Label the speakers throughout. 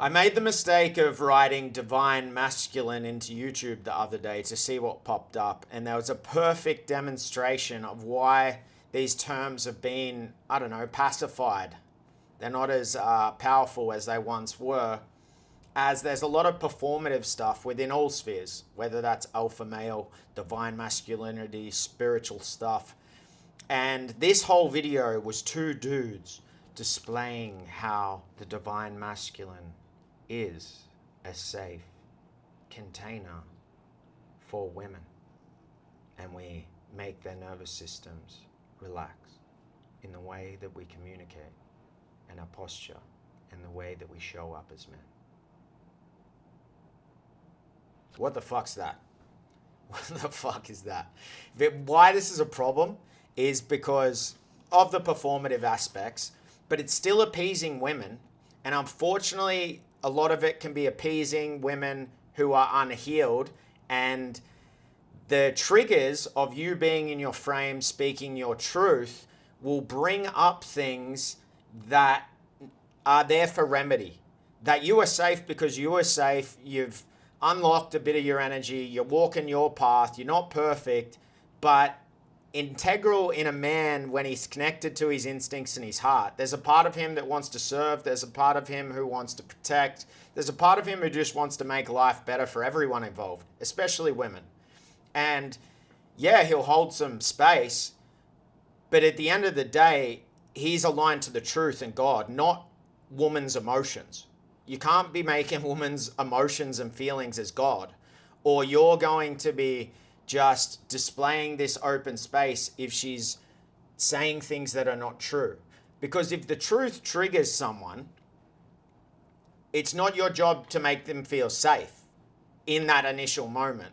Speaker 1: I made the mistake of writing divine masculine into YouTube the other day to see what popped up, and there was a perfect demonstration of why these terms have been, I don't know, pacified. They're not as powerful as they once were, as there's a lot of performative stuff within all spheres, whether that's alpha male, divine masculinity, spiritual stuff. And this whole video was two dudes displaying how the divine masculine is a safe container for women. And we make their nervous systems relax in the way that we communicate and our posture and the way that we show up as men. What the fuck's that? What the fuck is that? Why this is a problem is because of the performative aspects, but it's still appeasing women. And unfortunately, a lot of it can be appeasing women who are unhealed. And the triggers of you being in your frame, speaking your truth, will bring up things that are there for remedy. That you are safe because you are safe. You've unlocked a bit of your energy. You're walking your path. You're not perfect, but integral in a man when he's connected to his instincts and his heart. There's a part of him that wants to serve. There's a part of him who wants to protect. There's a part of him who just wants to make life better for everyone involved, especially women. And yeah, he'll hold some space, but at the end of the day, he's aligned to the truth and God, not woman's emotions. You can't be making woman's emotions and feelings as God, or you're going to be just displaying this open space if she's saying things that are not true. Because if the truth triggers someone, it's not your job to make them feel safe in that initial moment.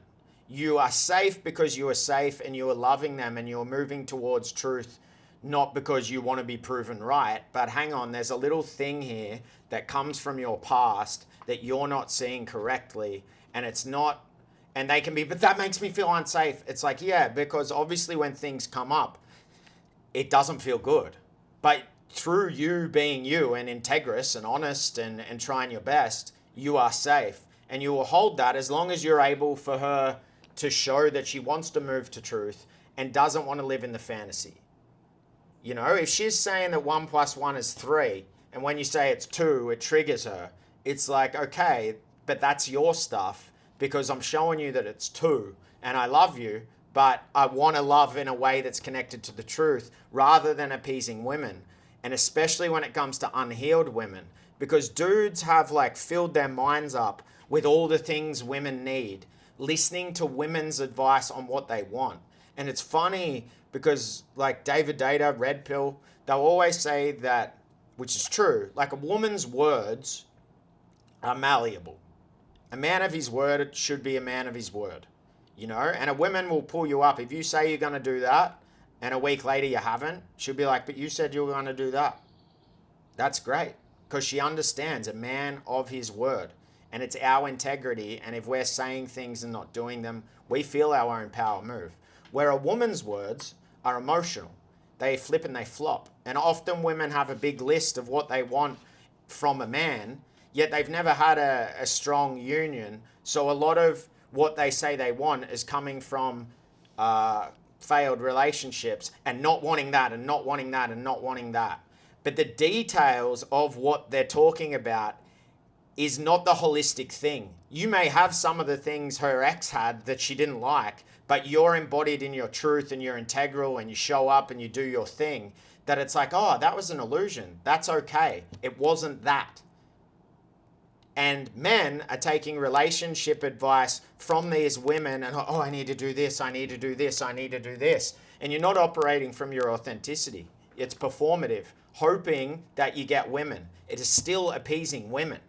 Speaker 1: You are safe because you are safe and you are loving them and you're moving towards truth, not because you want to be proven right. But hang on, there's a little thing here that comes from your past that you're not seeing correctly, and it's not. And they can be, but that makes me feel unsafe. It's like, yeah, because obviously when things come up, it doesn't feel good. But through you being you and integrous and honest and trying your best, you are safe. And you will hold that as long as you're able for her to show that she wants to move to truth and doesn't want to live in the fantasy. You know, if she's saying that 1 + 1 is 3, and when you say it's 2, it triggers her. It's like, okay, but that's your stuff. Because I'm showing you that it's 2 and I love you, but I want to love in a way that's connected to the truth rather than appeasing women. And especially when it comes to unhealed women, because dudes have like filled their minds up with all the things women need, listening to women's advice on what they want. And it's funny because like David Data, Red Pill, they'll always say that, which is true, like a woman's words are malleable. A man of his word should be a man of his word, you know, and a woman will pull you up. If you say you're going to do that and a week later you haven't, she'll be like, but you said you were going to do that. That's great because she understands a man of his word, and it's our integrity. And if we're saying things and not doing them, we feel our own power move. Where a woman's words are emotional, they flip and they flop. And often women have a big list of what they want from a man, yet they've never had a strong union. So a lot of what they say they want is coming from failed relationships and not wanting that and not wanting that and not wanting that. But the details of what they're talking about is not the holistic thing. You may have some of the things her ex had that she didn't like, but you're embodied in your truth and you're integral and you show up and you do your thing, that it's like, oh, that was an illusion. That's okay. It wasn't that. And men are taking relationship advice from these women and, oh, I need to do this, I need to do this, I need to do this. And you're not operating from your authenticity. It's performative, hoping that you get women. It is still appeasing women.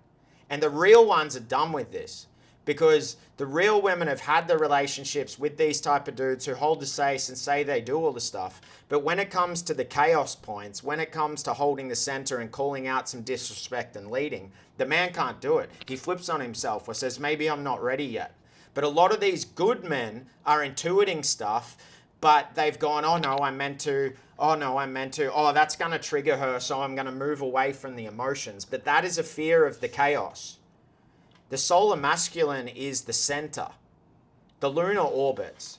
Speaker 1: And the real ones are done with this, because the real women have had the relationships with these type of dudes who hold the space and say they do all the stuff. But when it comes to the chaos points, when it comes to holding the center and calling out some disrespect and leading, the man can't do it. He flips on himself or says, maybe I'm not ready yet. But a lot of these good men are intuiting stuff, but they've gone, oh no, I'm meant to oh no, I'm meant to, oh, that's going to trigger her, so I'm going to move away from the emotions. But that is a fear of the chaos. The solar masculine is the center, the lunar orbits.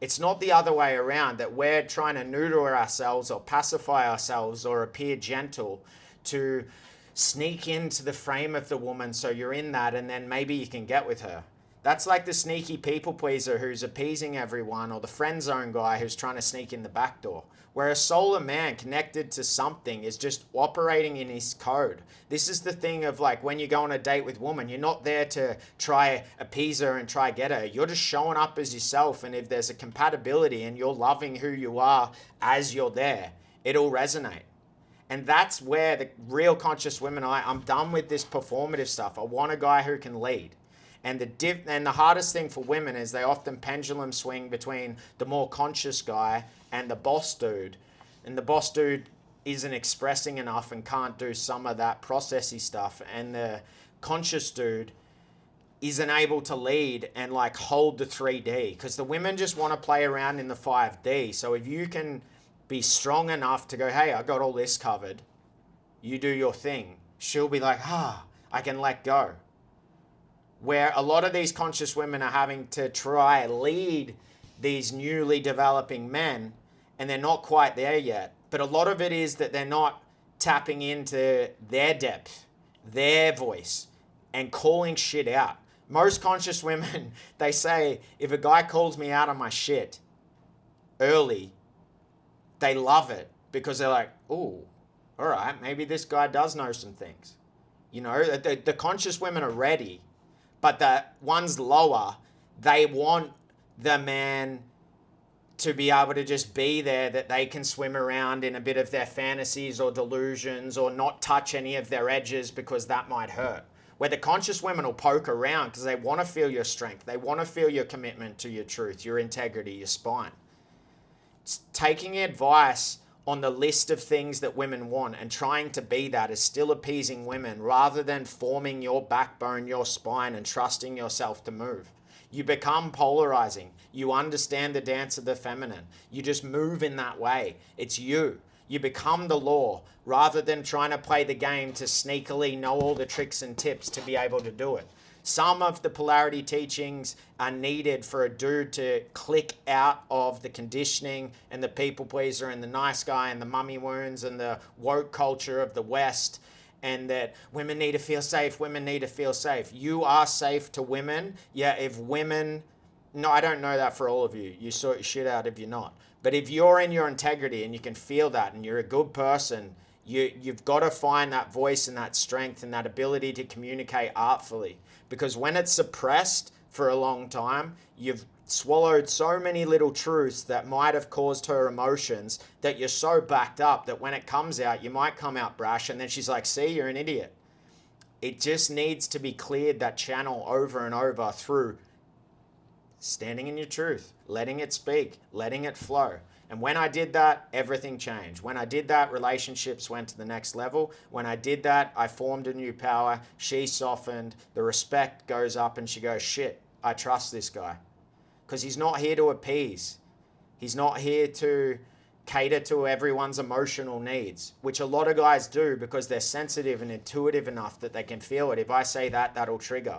Speaker 1: It's not the other way around, that we're trying to neuter ourselves or pacify ourselves or appear gentle to sneak into the frame of the woman so you're in that and then maybe you can get with her. That's like the sneaky people pleaser who's appeasing everyone, or the friend zone guy who's trying to sneak in the back door. Where a solar man connected to something is just operating in his code. This is the thing of like when you go on a date with a woman, you're not there to try appease her and try get her. You're just showing up as yourself, and if there's a compatibility and you're loving who you are as you're there, it'll resonate. And that's where the real conscious women, I'm done with this performative stuff. I want a guy who can lead. And the hardest thing for women is they often pendulum swing between the more conscious guy and the boss dude. And the boss dude isn't expressing enough and can't do some of that processy stuff. And the conscious dude isn't able to lead and like hold the 3D, because the women just want to play around in the 5D. So if you can be strong enough to go, hey, I got all this covered, you do your thing, she'll be like, I can let go. Where a lot of these conscious women are having to try lead these newly developing men, and they're not quite there yet. But a lot of it is that they're not tapping into their depth, their voice, and calling shit out. Most conscious women, they say, if a guy calls me out on my shit early, they love it, because they're like, oh, all right, maybe this guy does know some things. You know, the conscious women are ready. But the ones lower, they want the man to be able to just be there, that they can swim around in a bit of their fantasies or delusions or not touch any of their edges because that might hurt. Where the conscious women will poke around because they want to feel your strength. They want to feel your commitment to your truth, your integrity, your spine. It's taking advice on the list of things that women want and trying to be that is still appeasing women, rather than forming your backbone, your spine, and trusting yourself to move. You become polarizing. You understand the dance of the feminine. You just move in that way. It's you. You become the law, rather than trying to play the game to sneakily know all the tricks and tips to be able to do it. Some of the polarity teachings are needed for a dude to click out of the conditioning and the people pleaser and the nice guy and the mummy wounds and the woke culture of the West, and that women need to feel safe, women need to feel safe. You are safe to women. Yeah, if women, no, I don't know that for all of you. You sort your shit out if you're not. But if you're in your integrity and you can feel that and you're a good person, you've got to find that voice and that strength and that ability to communicate artfully. Because when it's suppressed for a long time, you've swallowed so many little truths that might have caused her emotions, that you're so backed up that when it comes out, you might come out brash, and then she's like, see, you're an idiot. It just needs to be cleared, that channel, over and over, through standing in your truth, letting it speak, letting it flow. And when I did that, everything changed. When I did that, relationships went to the next level. When I did that, I formed a new power. She softened, the respect goes up, and she goes, shit, I trust this guy. Because he's not here to appease. He's not here to cater to everyone's emotional needs, which a lot of guys do because they're sensitive and intuitive enough that they can feel it. If I say that, that'll trigger.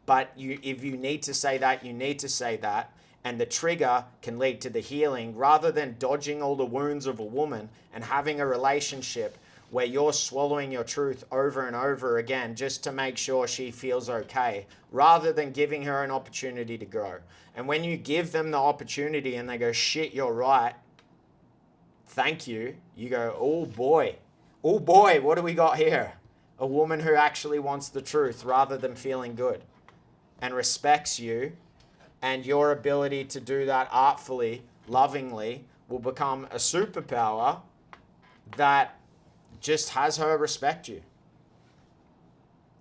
Speaker 1: But if you need to say that, you need to say that. And the trigger can lead to the healing, rather than dodging all the wounds of a woman and having a relationship where you're swallowing your truth over and over again just to make sure she feels okay, rather than giving her an opportunity to grow. And when you give them the opportunity and they go, shit, you're right, thank you, you go, oh boy, what do we got here? A woman who actually wants the truth rather than feeling good, and respects you. And your ability to do that artfully, lovingly, will become a superpower that just has her respect you.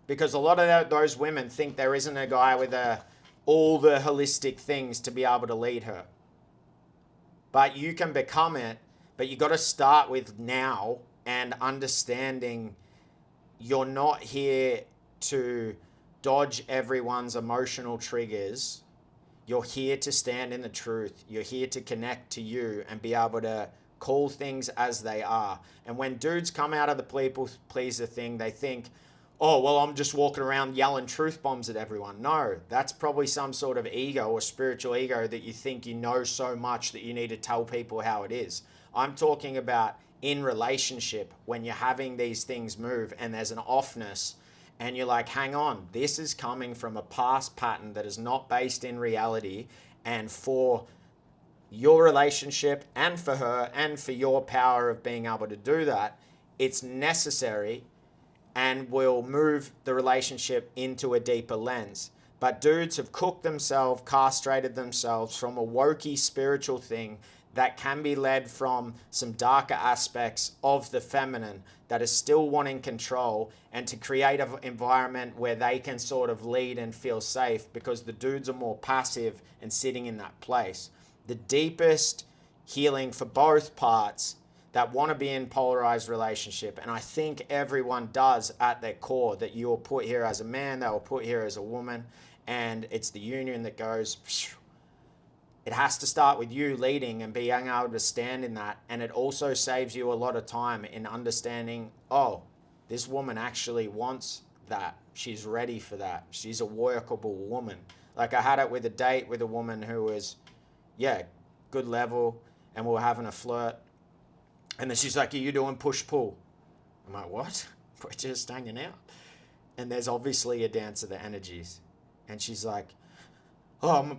Speaker 1: Because a lot of those women think there isn't a guy with all the holistic things to be able to lead her. But you can become it, but you got to start with now and understanding you're not here to dodge everyone's emotional triggers. You're here to stand in the truth. You're here to connect to you and be able to call things as they are. And when dudes come out of the people pleaser thing, they think, oh, well, I'm just walking around yelling truth bombs at everyone. No, that's probably some sort of ego or spiritual ego that you think you know so much that you need to tell people how it is. I'm talking about in relationship when you're having these things move and there's an offness and you're like, hang on, this is coming from a past pattern that is not based in reality, and for your relationship and for her and for your power of being able to do that, it's necessary and will move the relationship into a deeper lens. But dudes have cooked themselves, castrated themselves from a wokey spiritual thing that can be led from some darker aspects of the feminine that is still wanting control, and to create an environment where they can sort of lead and feel safe because the dudes are more passive and sitting in that place. The deepest healing for both parts that want to be in polarized relationship, and I think everyone does at their core, that you were put here as a man, they were put here as a woman, and it's the union that goes, it has to start with you leading and being able to stand in that. And it also saves you a lot of time in understanding, oh, this woman actually wants that. She's ready for that. She's a workable woman. Like I had it with a date with a woman who was, yeah, good level, and we were having a flirt. And then she's like, are you doing push-pull? I'm like, what? We're just hanging out. And there's obviously a dance of the energies. And she's like, oh,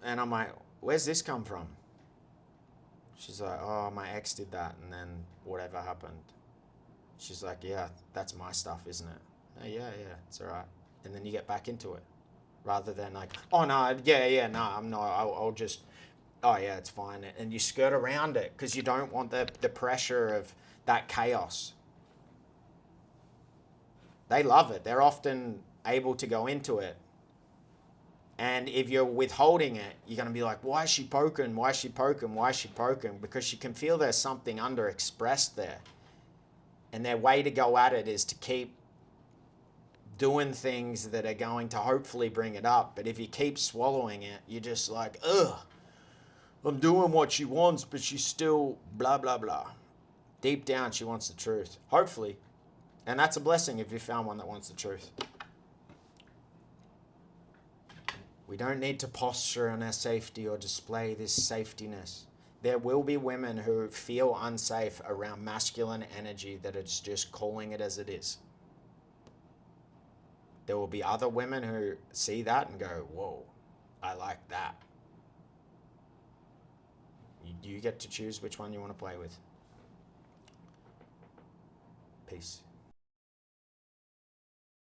Speaker 1: and I'm like, where's this come from? She's like, oh, my ex did that, and then whatever happened. She's like, yeah, that's my stuff, isn't it? Oh, yeah, it's all right. And then you get back into it. Rather than like, oh, no, no, I'm not, I'll just, oh yeah, it's fine. And you skirt around it because you don't want the pressure of that chaos. They love it. They're often able to go into it. And if you're withholding it, you're going to be like, why is she poking? Why is she poking? Why is she poking? Because you can feel there's something underexpressed there. And their way to go at it is to keep doing things that are going to hopefully bring it up. But if you keep swallowing it, you're just like, ugh. I'm doing what she wants, but she's still blah, blah, blah. Deep down, she wants the truth. Hopefully. And that's a blessing if you found one that wants the truth. We don't need to posture on our safety or display this safetiness. There will be women who feel unsafe around masculine energy that is just calling it as it is. There will be other women who see that and go, whoa, I like that. You get to choose which one you want to play with. Peace.